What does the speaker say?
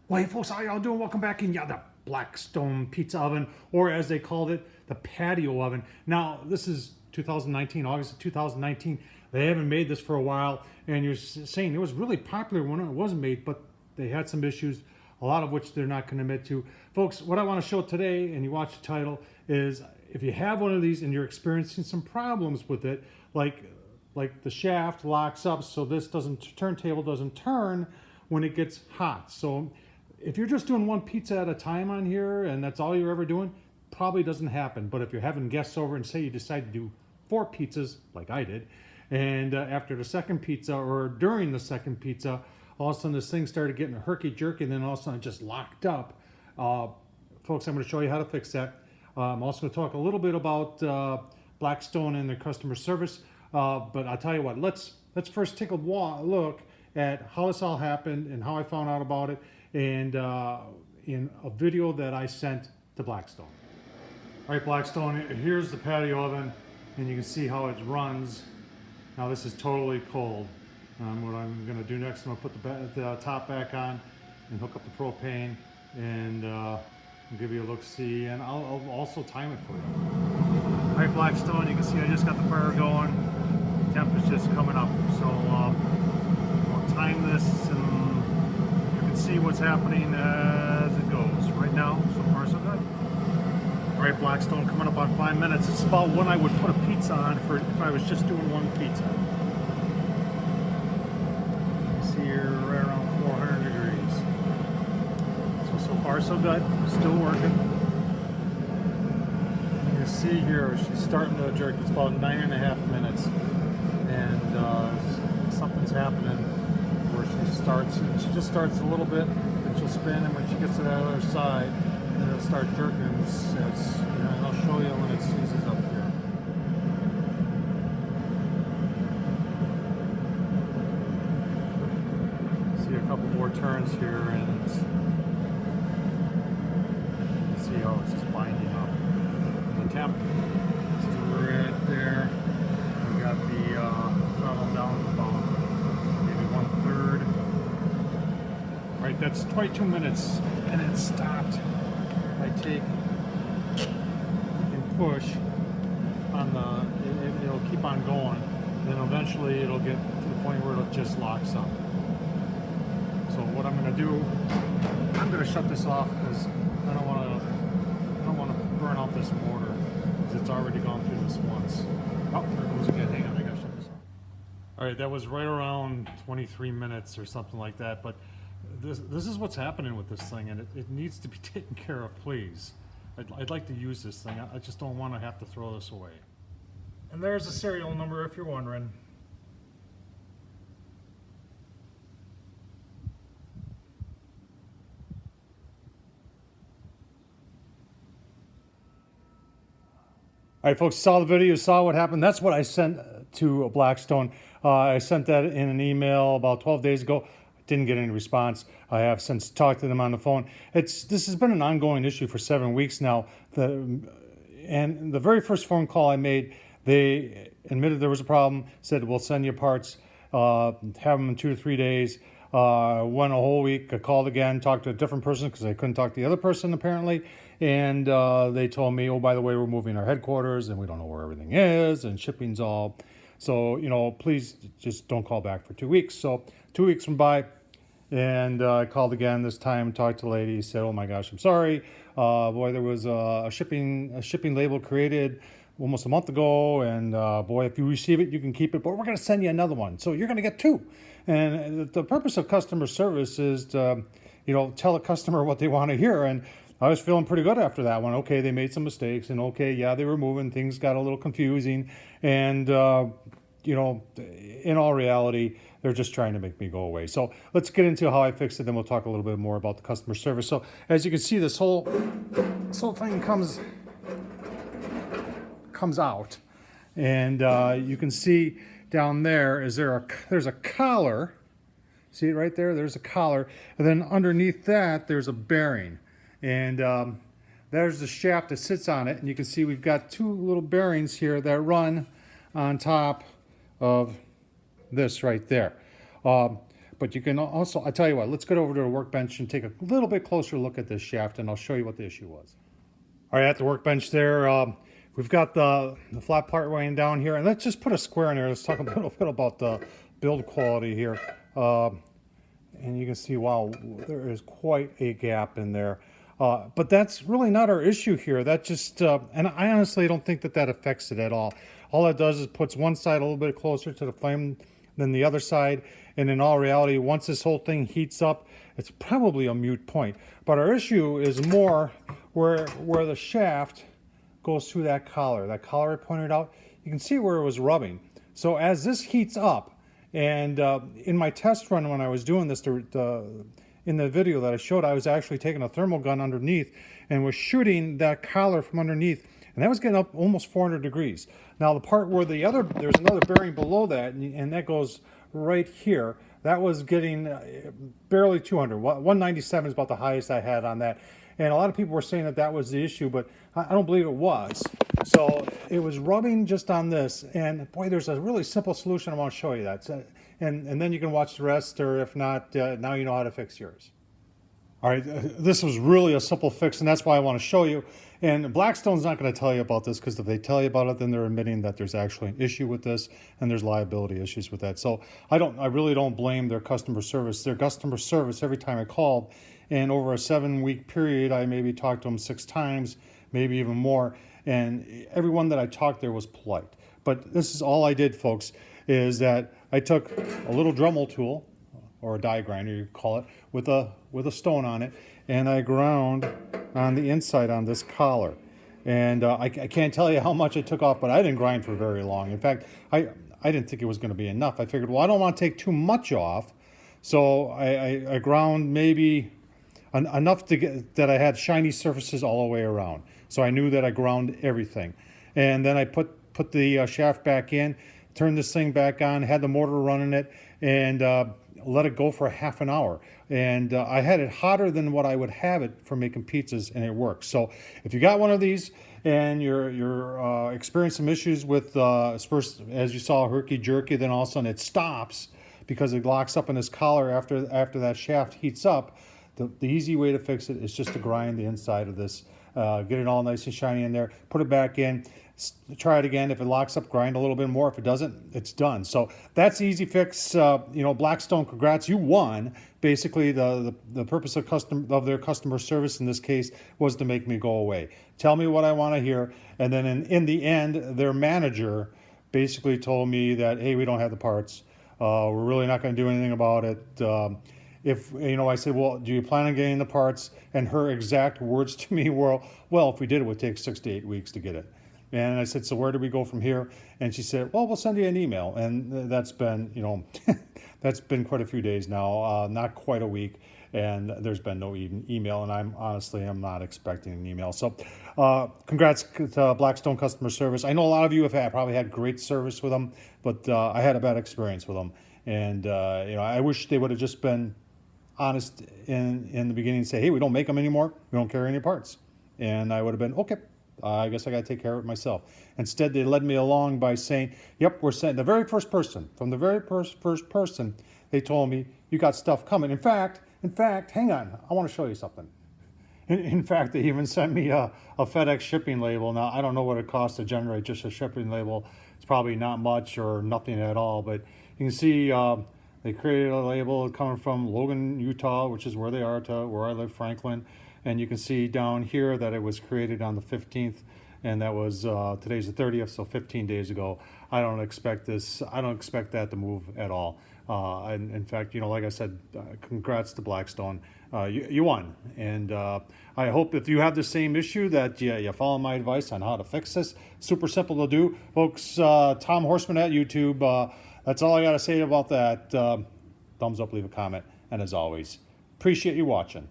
Well, hey folks, how y'all doing? Welcome back in the Blackstone pizza oven, or as they called it, the patio oven. Now, this is 2019, August of 2019. They haven't made this for a while, and you're saying it was really popular when it was made, but they had some issues, a lot of which they're not going to admit to. Folks, what I want to show today, and you watch the title, is if you have one of these and you're experiencing some problems with it, like the shaft locks up so this turntable doesn't turn when it gets hot. So if you're just doing one pizza at a time on here and that's all you're ever doing, probably doesn't happen. But if you're having guests over and say you decide to do 4 pizzas, like I did, and after the second pizza or during the second pizza, all of a sudden this thing started getting herky-jerky and then all of a sudden it just locked up. Folks, I'm going to show you how to fix that. I'm also going to talk a little bit about Blackstone and their customer service. But I'll tell you what, let's first take a look at how this all happened and how I found out about it, and in a video that I sent to Blackstone. All right, Blackstone, here's the patio oven, and you can see how it runs. Now this is totally cold. What I'm going to do next, I'm going to put the top back on and hook up the propane, and I'll give you a look-see, and I'll also time it for you. All right, Blackstone, you can see I just got the fire going. Temp is just coming up, so I'll time this and you can see what's happening as it goes. Right now, so far so good. All right, Blackstone, coming up on 5 minutes. It's about when I would put a pizza on for if I was just doing one pizza. You see here right around 400 degrees. So far so good. Still working. You can see here she's starting to jerk. It's about 9.5 minutes. And something's happening where she just starts a little bit, and she'll spin, and when she gets to the other side, then it'll start jerking. And I'll show you when it seizes up here. See a couple more turns here, and you can see how it's just binding up. The temp is right there. We got the throttle down to about maybe 1/3. Right, that's 22 minutes, and it stopped. I take and push on it'll keep on going. Then eventually it'll get to the point where it just locks up. So what I'm going to do, I'm going to shut this off because I don't want to burn out this motor because it's already gone through this once. Oh, there it goes again. Hang on, I gotta shut this off. All right, that was right around 23 minutes or something like that, but this is what's happening with this thing, and it needs to be taken care of, please. I'd like to use this thing. I just don't want to have to throw this away. And there's the serial number if you're wondering. All right, folks, saw the video, saw what happened. That's what I sent to Blackstone. I sent that in an email about 12 days ago. Didn't get any response. I have since talked to them on the phone. This has been an ongoing issue for 7 weeks now. And the very first phone call I made, they admitted there was a problem, said, we'll send you parts, have them in 2 to 3 days. Went a whole week. I called again, talked to a different person because I couldn't talk to the other person apparently. And they told me, oh, by the way, we're moving our headquarters and we don't know where everything is and shipping's all. So, please just don't call back for 2 weeks. So 2 weeks went by, and I called again this time, talked to the lady, said, oh my gosh, I'm sorry. Boy, there was a shipping label created almost a month ago, and boy, if you receive it, you can keep it, but we're going to send you another one. So you're going to get 2. And the purpose of customer service is to, tell a customer what they want to hear. And I was feeling pretty good after that one. Okay, they made some mistakes, and okay, yeah, they were moving. Things got a little confusing, and in all reality, they're just trying to make me go away. So let's get into how I fixed it, then we'll talk a little bit more about the customer service. So as you can see, this whole thing comes out, and you can see down there there's a collar. See it right there? There's a collar, and then underneath that there's a bearing. And there's the shaft that sits on it, and you can see we've got 2 little bearings here that run on top of this right there. But you can also, I tell you what, let's get over to the workbench and take a little bit closer look at this shaft, and I'll show you what the issue was. All right, at the workbench there, we've got the flat part weighing down here, and let's just put a square in there. Let's talk a little bit about the build quality here. And you can see, wow, there is quite a gap in there. But that's really not our issue here. That just, and I honestly don't think that that affects it at all. All it does is puts one side a little bit closer to the flame than the other side. And in all reality, once this whole thing heats up, it's probably a moot point. But our issue is more where the shaft goes through that collar. That collar I pointed out, you can see where it was rubbing. So as this heats up, and in my test run when I was doing this, in the video that I showed, I was actually taking a thermal gun underneath and was shooting that collar from underneath, and that was getting up almost 400 degrees. Now the part where there's another bearing below that, and that goes right here, that was getting barely 200. 197 is about the highest I had on that. And a lot of people were saying that that was the issue, but I don't believe it was. So it was rubbing just on this. And boy, there's a really simple solution. I want to show you that. So, and then you can watch the rest, or if not, now you know how to fix yours. All right, this was really a simple fix, and that's why I want to show you. And Blackstone's not going to tell you about this, because if they tell you about it, then they're admitting that there's actually an issue with this, and there's liability issues with that. So I really don't blame their customer service. Their customer service, every time I called, and over a 7-week period, I maybe talked to them 6 times, maybe even more, and everyone that I talked there was polite. But this is all I did, folks, is that I took a little Dremel tool, or a die grinder, you call it, with a stone on it, and I ground on the inside on this collar. And I can't tell you how much I took off, but I didn't grind for very long. In fact, I didn't think it was going to be enough. I figured, well, I don't want to take too much off, so I ground maybe enough to get that I had shiny surfaces all the way around. So I knew that I ground everything. And then I put the shaft back in, turned this thing back on, had the motor running it, and let it go for half an hour. And I had it hotter than what I would have it for making pizzas, and it works. So if you got one of these and you're experiencing some issues with first, as you saw, herky-jerky, then all of a sudden it stops because it locks up in this collar after that shaft heats up, the easy way to fix it is just to grind the inside of this, get it all nice and shiny in there, put it back in, try it again. If it locks up, grind a little bit more. If it doesn't, it's done. So that's the easy fix. Blackstone, congrats, you won. Basically, the purpose of their customer service in this case was to make me go away. Tell me what I want to hear, and then in the end, their manager basically told me that, hey, we don't have the parts. We're really not going to do anything about it. I said, well, do you plan on getting the parts? And her exact words to me were, well, if we did, it would take 6 to 8 weeks to get it. And I said, so where do we go from here? And she said, well, we'll send you an email. And that's been, that's been quite a few days now, not quite a week. And there's been no email. And I'm not expecting an email. So congrats to Blackstone customer service. I know a lot of you have probably had great service with them, but I had a bad experience with them. And, I wish they would have just been honest in the beginning and say, hey, we don't make them anymore. We don't carry any parts. And I would have been, okay, I guess I got to take care of it myself. Instead, they led me along by saying, yep, we're sending the very first person, they told me, you got stuff coming. In fact, hang on, I want to show you something. In fact, they even sent me a FedEx shipping label. Now, I don't know what it costs to generate just a shipping label. It's probably not much or nothing at all, but you can see they created a label coming from Logan, Utah, which is where they are, to where I live, Franklin. And you can see down here that it was created on the 15th, and that was today's the 30th, so 15 days ago. I don't expect that to move at all. And in fact, like I said, congrats to Blackstone. You won. And I hope if you have the same issue that you follow my advice on how to fix this. Super simple to do. Folks, Tom Horseman at YouTube. That's all I got to say about that. Thumbs up, leave a comment. And as always, appreciate you watching.